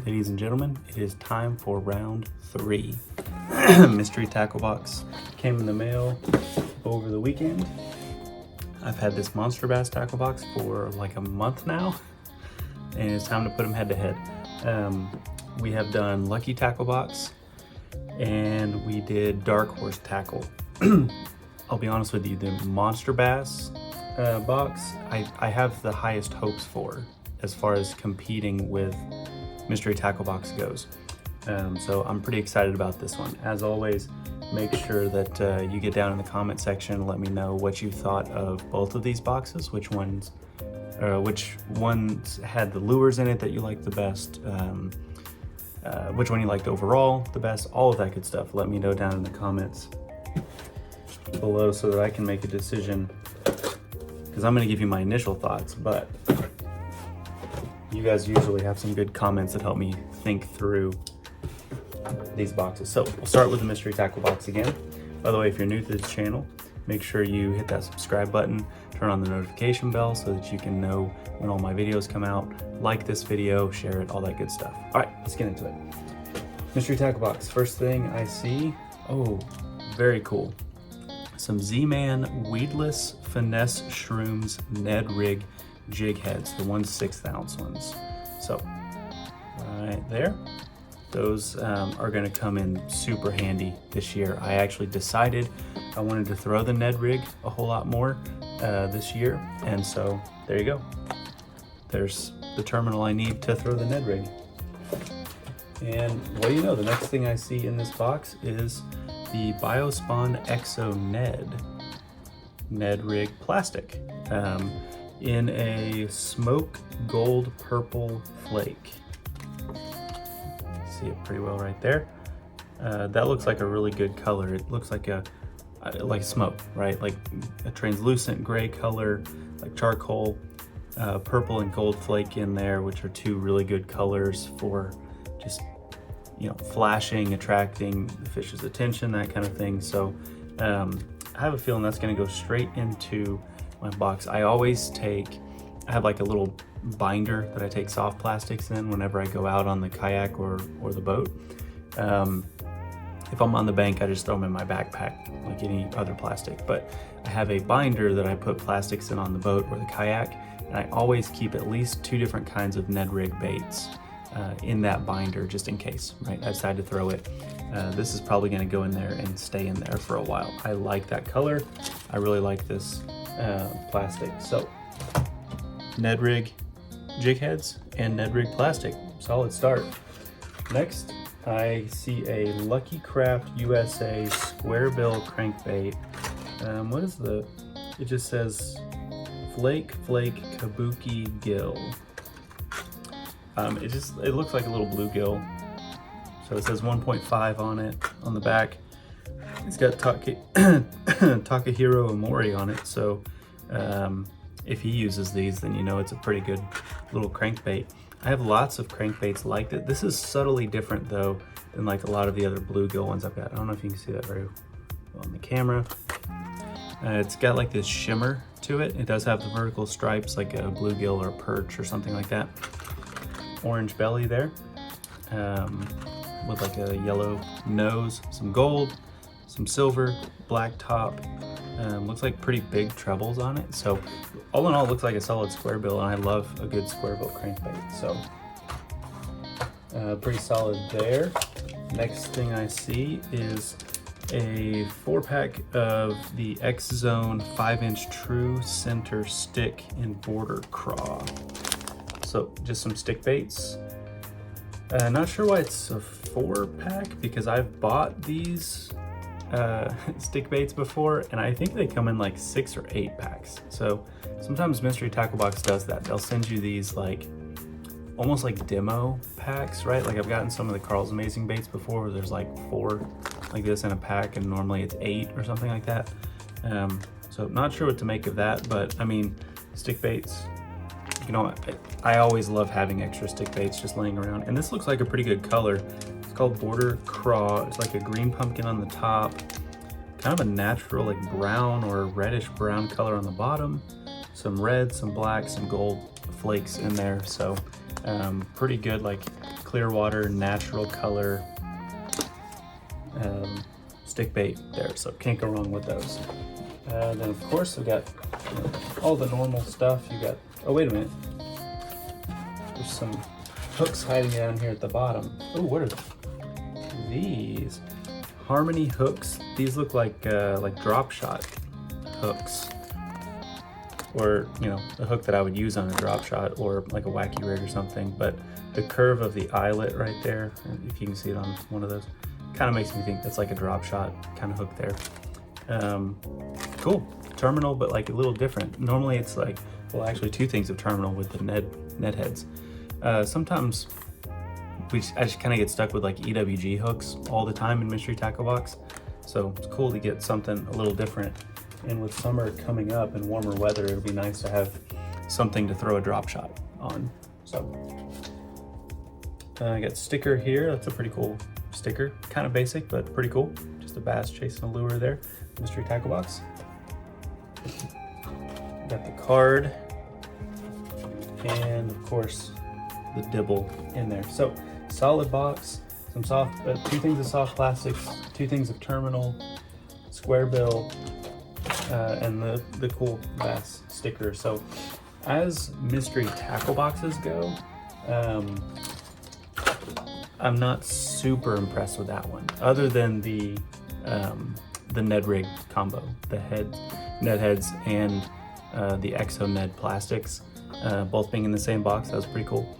Ladies and gentlemen, it is time for round 3. Mystery tackle box came in the mail over the weekend. I've had this Monsterbass tackle box for like a month now, and it's time to put them head to head. We have done Lucky Tackle Box, and we did Dark Horse Tackle. I'll be honest with you, the Monsterbass box, I have the highest hopes for as far as competing with Mystery Tackle Box goes. So I'm pretty excited about this one. As always, make sure that you get down in the comment section and let me know what you thought of both of these boxes, which ones had the lures in it that you liked the best, which one you liked overall the best, all of that good stuff. Let me know down in the comments below so that I can make a decision, because I'm going to give you my initial thoughts, but you guys usually have some good comments that help me think through these boxes. So we'll start with the Mystery Tackle Box again. By the way, if you're new to this channel, make sure you hit that subscribe button, turn on the notification bell so that you can know when all my videos come out. Like this video, share it, all that good stuff. All right, let's get into it. Mystery Tackle Box, first thing I see, oh, very cool. Some Z-Man Weedless Finesse Shrooms Ned Rig jig heads, the 1/6 ounce ones. So right there, those are going to come in super handy this year. I actually decided I wanted to throw the Ned Rig a whole lot more this year, and so there you go. There's the terminal I need to throw the Ned Rig. And what do you know, the next thing I see in this box is the Biospawn Exo Ned Rig plastic in a smoke gold purple flake. See it pretty well right there. That looks like a really good color. It looks like like smoke, right? Like a translucent gray color, like charcoal, purple and gold flake in there, which are two really good colors for just, you know, flashing, attracting the fish's attention, that kind of thing. So I have a feeling that's going to go straight into my box. I have like a little binder that I take soft plastics in whenever I go out on the kayak or the boat. If I'm on the bank, I just throw them in my backpack like any other plastic, but I have a binder that I put plastics in on the boat or the kayak, and I always keep at least 2 different kinds of Ned Rig baits in that binder just in case, right? I decide to throw it. This is probably going to go in there and stay in there for a while. I like that color. I really like this plastic. So Ned Rig jig heads and Ned Rig plastic, solid start. Next, I see a Lucky Craft USA square bill crankbait. What is it just says Flake Kabuki Gill. It looks like a little bluegill. So it says 1.5 on it on the back. It's got Takahiro Omori on it, so if he uses these, then you know it's a pretty good little crankbait. I have lots of crankbaits like that. This is subtly different though than like a lot of the other bluegill ones I've got. I don't know if you can see that very well on the camera. It's got like this shimmer to it. It does have the vertical stripes like a bluegill or a perch or something like that. Orange belly there, with like a yellow nose, some gold, some silver, black top. Looks like pretty big trebles on it. So all in all, it looks like a solid square bill, and I love a good square bill crankbait. So pretty solid there. Next thing I see is a 4-pack of the X Zone 5-inch True Center stick in border craw. So just some stick baits. Not sure why it's a 4-pack, because I've bought these stick baits before, and I think they come in like 6 or 8 packs. So sometimes Mystery Tackle Box does that. They'll send you these like almost like demo packs, right? Like I've gotten some of the Carl's Amazing baits before where there's like 4 like this in a pack, and normally it's 8 or something like that. So not sure what to make of that, but I mean, stick baits, you know, I always love having extra stick baits just laying around. And this looks like a pretty good color. It's called Border Craw. It's like a green pumpkin on the top, kind of a natural like brown or reddish brown color on the bottom, some red, some black, some gold flakes in there. So Pretty good, like clear water, natural color stick bait there, so can't go wrong with those. Then of course we got all the normal stuff. You got, oh wait a minute, there's some hooks hiding down here at the bottom. Oh, what are these? Harmony hooks. These look like drop shot hooks, or a hook that I would use on a drop shot or like a wacky rig or something. But the curve of the eyelet right there, if you can see it on one of those, kind of makes me think that's like a drop shot kind of hook there. Cool. Terminal, but like a little different. Normally it's like, well, actually two things of terminal with the Ned heads. Sometimes I just kind of get stuck with like EWG hooks all the time in Mystery Tackle Box. So it's cool to get something a little different. And with summer coming up and warmer weather, it'll be nice to have something to throw a drop shot on. So I got sticker here. That's a pretty cool sticker. Kind of basic, but pretty cool. Just a bass chasing a lure there. Mystery Tackle Box. Got the card. And of course, the dibble in there. So solid box, some soft, two things of soft plastics, two things of terminal, square bill, and the cool bass sticker. So as mystery tackle boxes go, I'm not super impressed with that one, other than the Ned rig combo, the Ned heads and the Exo Ned plastics, both being in the same box. That was pretty cool.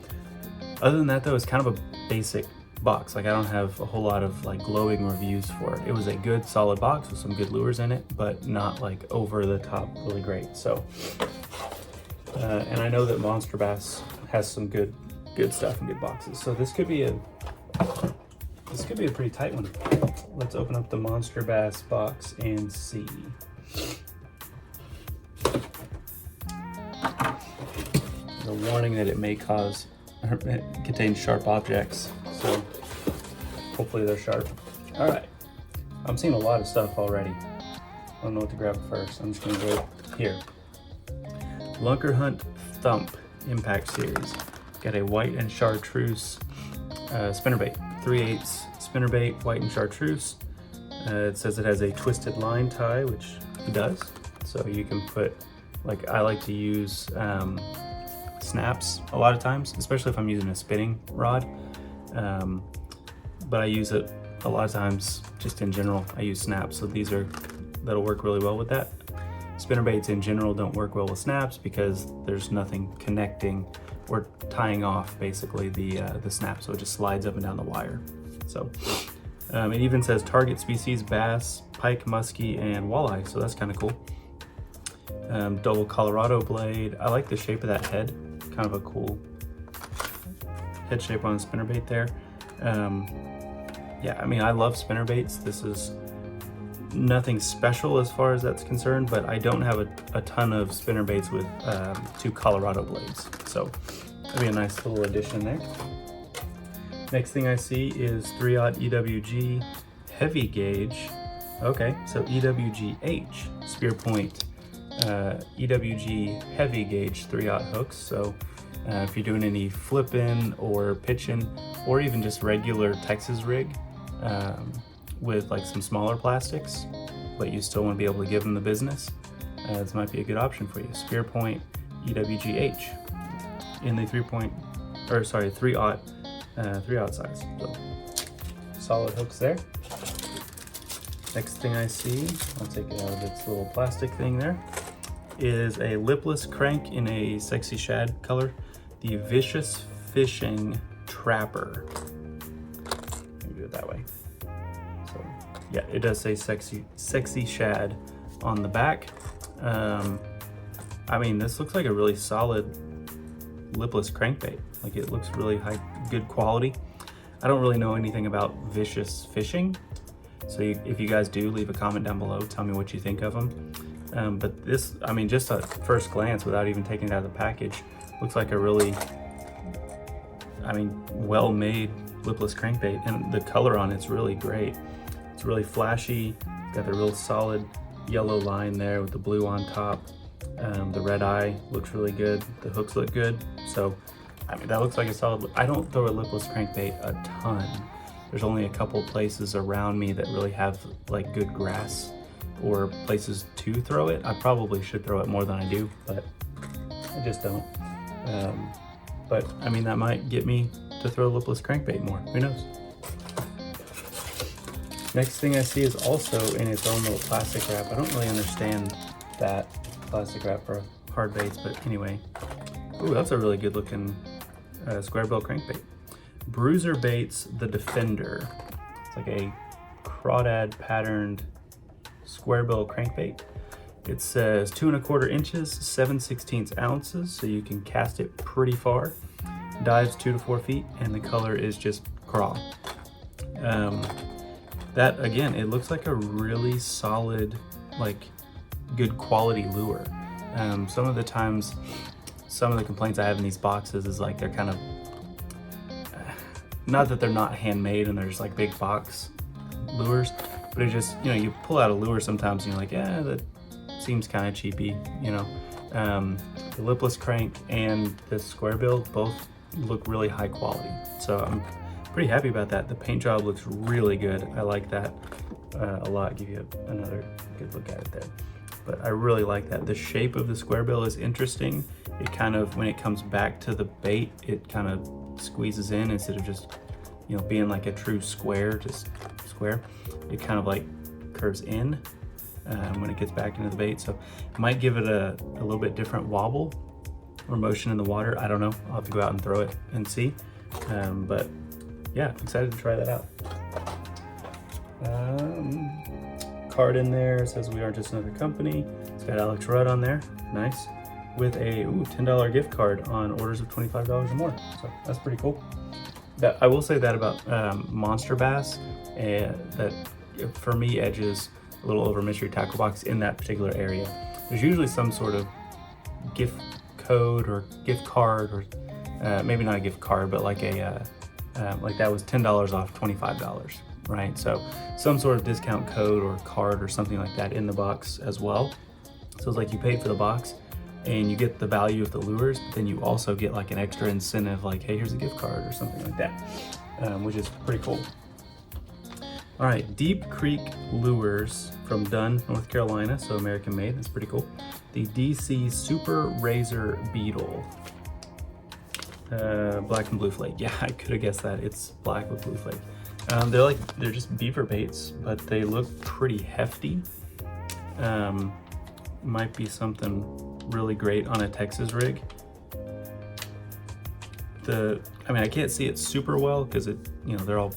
Other than that though, it's kind of a basic box. Like I don't have a whole lot of like glowing reviews for it. It was a good solid box with some good lures in it, but not like over the top really great. So and I know that Monsterbass has some good stuff and good boxes. So this could be a pretty tight one. Let's open up the Monsterbass box and see. The warning that it may contain sharp objects, so hopefully they're sharp. All right, I'm seeing a lot of stuff already. I don't know what to grab first. I'm just gonna go here. Lunker Hunt Thump Impact Series. Got a white and chartreuse spinnerbait, 3/8 spinnerbait, white and chartreuse. It says it has a twisted line tie, which it does. So you can put, like I like to use snaps a lot of times, especially if I'm using a spinning rod. But I use it a lot of times just in general. I use snaps, so that'll work really well with that. Spinnerbaits in general don't work well with snaps because there's nothing connecting or tying off basically the snap, so it just slides up and down the wire. So it even says target species bass, pike, muskie, and walleye, so that's kind of cool. Double Colorado blade. I like the shape of that head, kind of a cool head shape on a spinnerbait there. Yeah, I mean, I love spinnerbaits. This is nothing special as far as that's concerned, but I don't have a ton of spinnerbaits with 2 Colorado blades, so that'd be a nice little addition there. Next thing I see is 3/0 EWG heavy gauge. Okay, so EWGH spear point EWG heavy gauge 3/0 hooks. So if you're doing any flipping or pitching, or even just regular Texas rig with like some smaller plastics, but you still want to be able to give them the business, this might be a good option for you. Spear point EWGH in the 3/0 size. So solid hooks there. Next thing I see, I'll take it out of its little plastic thing there, is a lipless crank in a sexy shad color, the Vicious Fishing Trapper. Let me do it that way. So yeah, it does say sexy shad on the back. I mean, this looks like a really solid lipless crankbait. Like, it looks really good quality. I don't really know anything about Vicious Fishing, so if you guys do, leave a comment down below, tell me what you think of them. But this, I mean, just at first glance, without even taking it out of the package, looks like a really, I mean, well-made lipless crankbait, and the color on it's really great. It's really flashy. It's got the real solid yellow line there with the blue on top. The red eye looks really good. The hooks look good. So I mean, that looks like a solid. I don't throw a lipless crankbait a ton. There's only a couple places around me that really have like good grass or places to throw it. I probably should throw it more than I do, but I just don't. But I mean, that might get me to throw lipless crankbait more. Who knows? Next thing I see is also in its own little plastic wrap. I don't really understand that plastic wrap for hard baits, but anyway. Ooh, that's a really good looking square bill crankbait. Bruiser Baits the Defender. It's like a crawdad patterned square bill crankbait. It says 2 1/4 inches, 7/16 ounces, so you can cast it pretty far. Dives 2 to 4 feet, and the color is just craw. That again, it looks like a really solid, like good quality lure. Some of the times, some of the complaints I have in these boxes is like they're kind of, not that they're not handmade and they're just like big box lures, but it just, you know, you pull out a lure sometimes and you're like, yeah, that seems kind of cheapy, you know. The lipless crank and the square bill both look really high quality, so I'm pretty happy about that. The paint job looks really good. I like that a lot. Give you another good look at it there, but I really like that. The shape of the square bill is interesting. It kind of, when it comes back to the bait, it kind of squeezes in instead of just, you know, being like a true square, just square. It kind of like curves in when it gets back into the bait, so it might give it a little bit different wobble or motion in the water. I don't know. I'll have to go out and throw it and see. But yeah, excited to try that out. Card in there says we are just another company. It's got Alex Rudd on there, nice, with a $10 gift card on orders of $25 or more. So that's pretty cool. That I will say that about Monsterbass, that for me edges a little over Mystery Tackle Box in that particular area. There's usually some sort of gift code or gift card, or maybe not a gift card, but like a like that was $10 off $25, right? So some sort of discount code or card or something like that in the box as well. So it's like you paid for the box and you get the value of the lures, but then you also get like an extra incentive, like, hey, here's a gift card or something like that, which is pretty cool. All right, Deep Creek Lures from Dunn, North Carolina, so American made. That's pretty cool. The DC Super Razor Beetle. Black and blue flake. Yeah, I could have guessed that. It's black with blue flake. They're just beaver baits, but they look pretty hefty. Might be something really great on a Texas rig. I mean, I can't see it super well because it, you know, they're all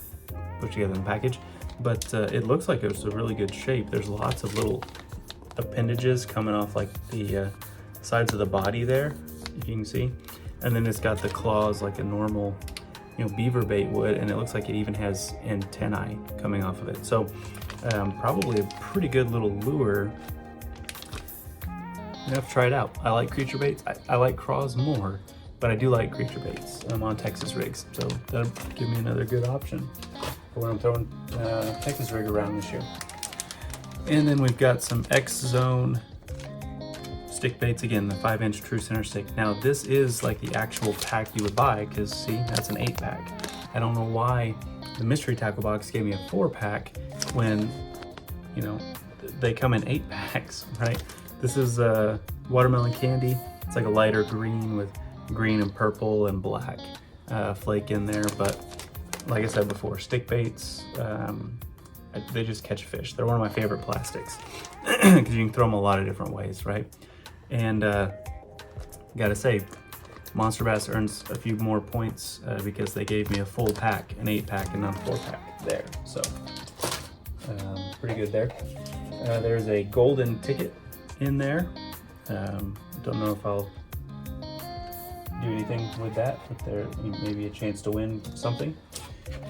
put together in the package, but it looks like it's a really good shape. There's lots of little appendages coming off like the sides of the body there, if you can see. And then it's got the claws like a normal, you know, beaver bait would, and it looks like it even has antennae coming off of it. So probably a pretty good little lure. You have to try it out. I like creature baits. I like craws more, but I do like creature baits. I'm on Texas rigs, so that'll give me another good option for when I'm throwing Texas rig around this year. And then we've got some X-Zone stick baits again, the 5-inch true center stick. Now this is like the actual pack you would buy, because see, that's an 8-pack. I don't know why the Mystery Tackle Box gave me a 4-pack when, you know, they come in 8-packs, right? This is watermelon candy. It's like a lighter green with green and purple and black flake in there. But like I said before, stick baits, they just catch fish. They're one of my favorite plastics because you can throw them a lot of different ways, right? And gotta say, Monsterbass earns a few more points because they gave me a full pack, an 8-pack and not a 4-pack there. So pretty good there. There's a golden ticket in there. Don't know if I'll do anything with that, but there maybe a chance to win something.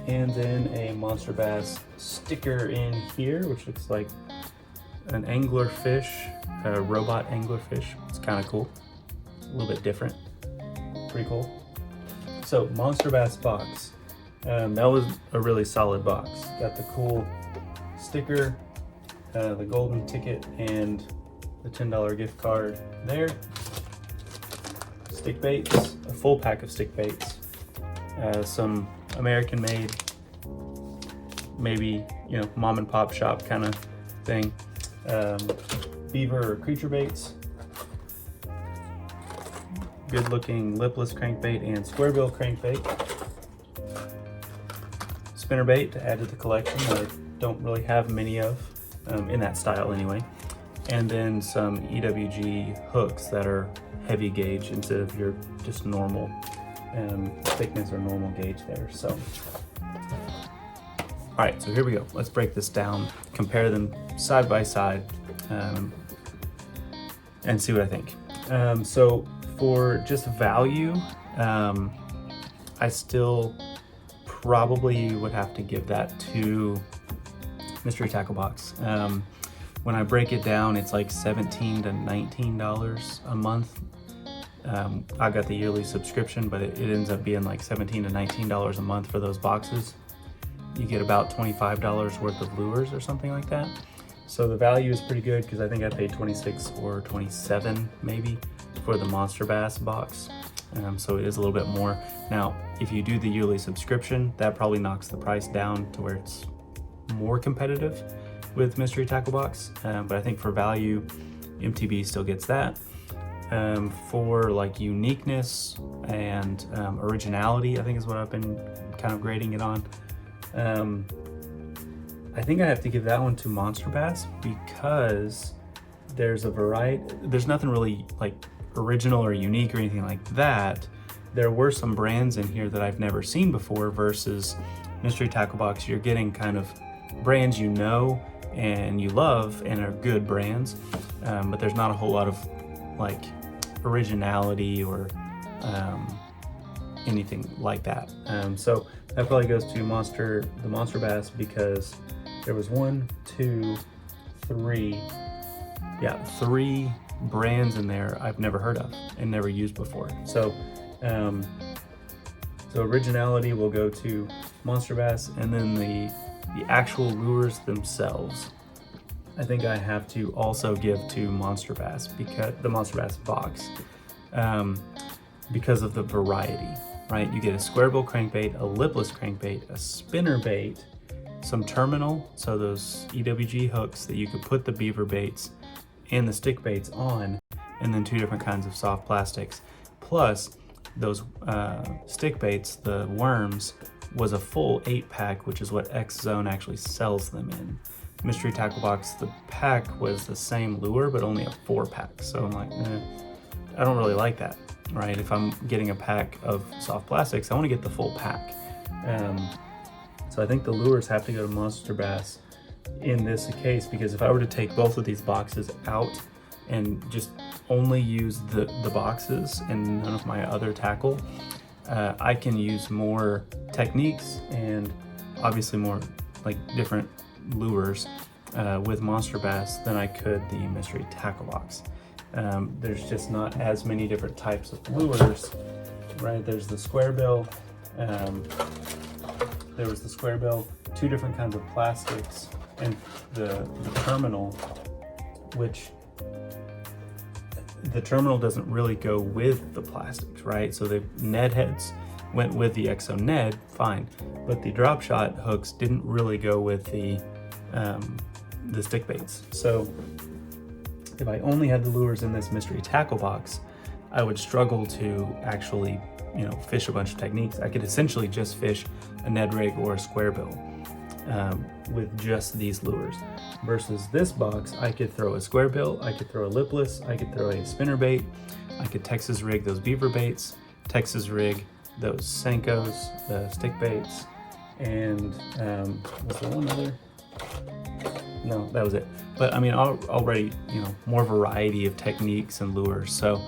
And then a Monsterbass sticker in here, which looks like an anglerfish, a robot anglerfish. It's kind of cool, a little bit different, pretty cool. So Monsterbass box, that was a really solid box. Got the cool sticker, the golden ticket, and the $10 gift card there. stick baits, a full pack of stick baits, some American made, maybe, you know, mom and pop shop kind of thing, beaver or creature baits, good looking lipless crankbait and square bill crankbait, spinnerbait to add to the collection that I don't really have many of, in that style anyway, and then some EWG hooks that are heavy gauge instead of your just normal thickness or normal gauge there. So, all right, so here we go. Let's break this down, compare them side by side, and see what I think. So for just value, I still probably would have to give that to Mystery Tackle Box. When I break it down, it's like $17 to $19 a month. I got the yearly subscription, but it ends up being like $17 to $19 a month for those boxes. You get about $25 worth of lures or something like that. So the value is pretty good because I think I paid $26 or $27 maybe for the Monsterbass box. So it is a little bit more. Now, if you do the yearly subscription, that probably knocks the price down to where it's more competitive with Mystery Tackle Box. But I think for value, MTB still gets that. For like uniqueness and originality, I think is what I've been kind of grading it on. I think I have to give that one to Monsterbass because there's a variety. There's nothing really like original or unique or anything like that. There were some brands in here that I've never seen before versus Mystery Tackle Box. You're getting kind of brands you know and you love and are good brands, but there's not a whole lot of like originality or anything like that. So that probably goes to the Monsterbass because there was three brands in there I've never heard of and never used before. So so originality will go to Monsterbass, and then the actual lures themselves, I think I have to also give to Monsterbass, because the Monsterbass box, because of the variety, right? You get a square bill crankbait, a lipless crankbait, a spinnerbait, some terminal, so those EWG hooks that you could put the beaver baits and the stick baits on, and then 2 different kinds of soft plastics, plus those stick baits, the worms, was a full 8-pack, which is what X Zone actually sells them in. Mystery Tackle Box, the pack was the same lure, but only a 4-pack. So I'm like, I don't really like that, right? If I'm getting a pack of soft plastics, I want to get the full pack. So I think the lures have to go to Monsterbass in this case, because if I were to take both of these boxes out and just only use the boxes and none of my other tackle, I can use more techniques and obviously more like different lures with Monsterbass than I could the Mystery Tackle Box. There's just not as many different types of lures, right? There's the square bill, there was the square bill, 2 different kinds of plastics, and the terminal, which the terminal doesn't really go with the plastics, right? So the Ned heads went with the Exo Ned, fine, but the drop shot hooks didn't really go with the stick baits. So if I only had the lures in this Mystery Tackle Box, I would struggle to actually, you know, fish a bunch of techniques. I could essentially just fish a Ned rig or a square bill with just these lures. Versus this box, I could throw a square bill, I could throw a lipless, I could throw a spinnerbait, I could Texas rig those beaver baits, Texas rig those Senkos, the stick baits, and was there one other? No, that was it. But I mean, already, you know, more variety of techniques and lures. So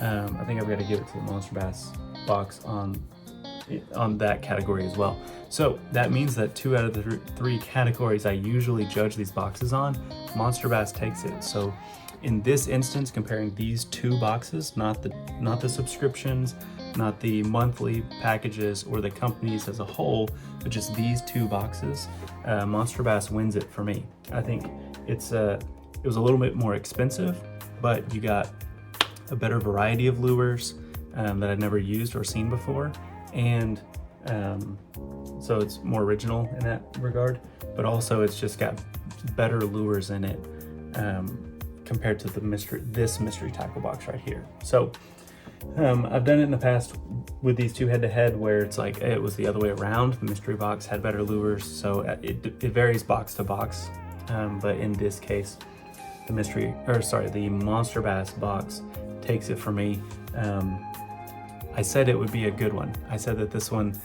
I think I've got to give it to the Monsterbass box on that category as well. So that means that 2 out of the 3 categories I usually judge these boxes on, Monsterbass takes it. So in this instance, comparing these 2 boxes, not the subscriptions, not the monthly packages or the companies as a whole, but just these 2 boxes, Monsterbass wins it for me. I think it was a little bit more expensive, but you got a better variety of lures. that I'd never used or seen before. And so it's more original in that regard, but also it's just got better lures in it compared to this mystery tackle box right here. So I've done it in the past with these two head-to-head where it's like it was the other way around. The mystery box had better lures, so it varies box to box. But in this case, the Monsterbass box takes it for me. I said it would be a good one. I said that this one,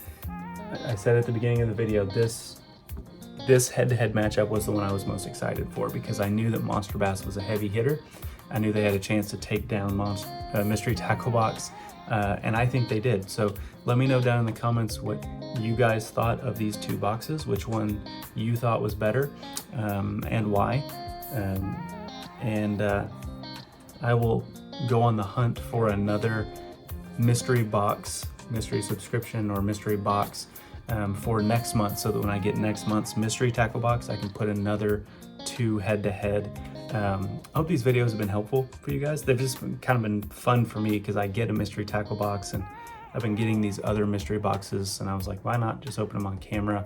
I said at the beginning of the video, this head-to-head matchup was the one I was most excited for, because I knew that Monsterbass was a heavy hitter. I knew they had a chance to take down mystery tackle box, and I think they did. So let me know down in the comments what you guys thought of these two boxes, which one you thought was better, and why. I will go on the hunt for another mystery subscription or mystery box for next month, so that when I get next month's mystery tackle box, I can put another 2 head-to-head. I hope these videos have been helpful for you guys. They've just kind of been fun for me because I get a mystery tackle box and I've been getting these other mystery boxes, and I was like, why not just open them on camera?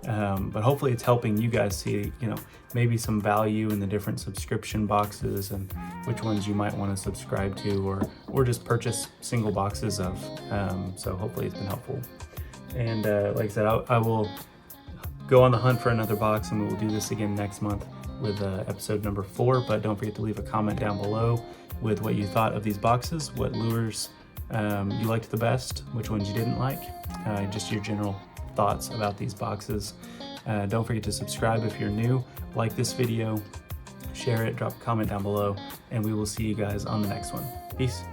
But hopefully it's helping you guys see, maybe some value in the different subscription boxes and which ones you might want to subscribe to or just purchase single boxes of. So hopefully it's been helpful. And like I said, I will go on the hunt for another box, and we will do this again next month with episode number 4. But don't forget to leave a comment down below with what you thought of these boxes, what lures you liked the best, which ones you didn't like, just your general thoughts about these boxes. Don't forget to subscribe if you're new, like this video, share it, drop a comment down below, and we will see you guys on the next one. Peace.